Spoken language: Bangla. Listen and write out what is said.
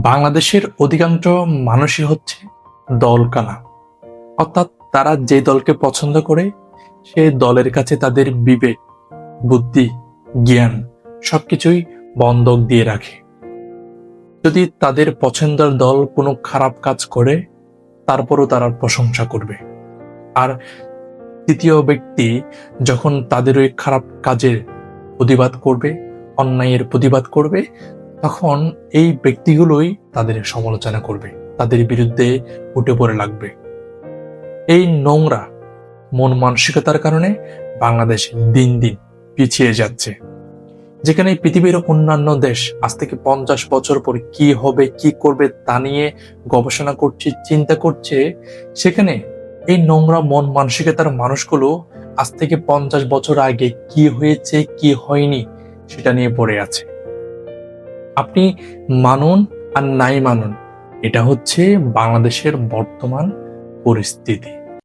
বাংলাদেশের অধিকাংশ মানুষই হচ্ছে দলকানা, অর্থাৎ তারা যে দলকে পছন্দ করে সে দলের কাছে তাদের বিবেক, বুদ্ধি, জ্ঞান সবকিছুই বন্ধক দিয়ে রাখে। যদি তাদের পছন্দের দল কোনো খারাপ কাজ করে তারপরও তারা প্রশংসা করবে, আর তৃতীয় ব্যক্তি যখন তাদের ওই খারাপ কাজের প্রতিবাদ করবে, অন্যায়ের প্রতিবাদ করবে, তখন এই ব্যক্তিগুলোই তাদের সমালোচনা করবে, তাদের বিরুদ্ধে উঠে পড়ে লাগবে। এই নোংরা মন মানসিকতার কারণে বাংলাদেশ দিন দিন পিছিয়ে যাচ্ছে। যেখানে পৃথিবীর অন্যান্য দেশ আজ থেকে 50 বছর পর কি হবে, কি করবে তা নিয়ে গবেষণা করছে, চিন্তা করছে, সেখানে এই নোংরা মন মানসিকতার মানুষগুলো আজ থেকে 50 বছর আগে কি হয়েছে কি হয়নি সেটা নিয়ে পড়ে আছে। আপনি মানুন আর নাই মানুন, এটা হচ্ছে বাংলাদেশের বর্তমান পরিস্থিতি।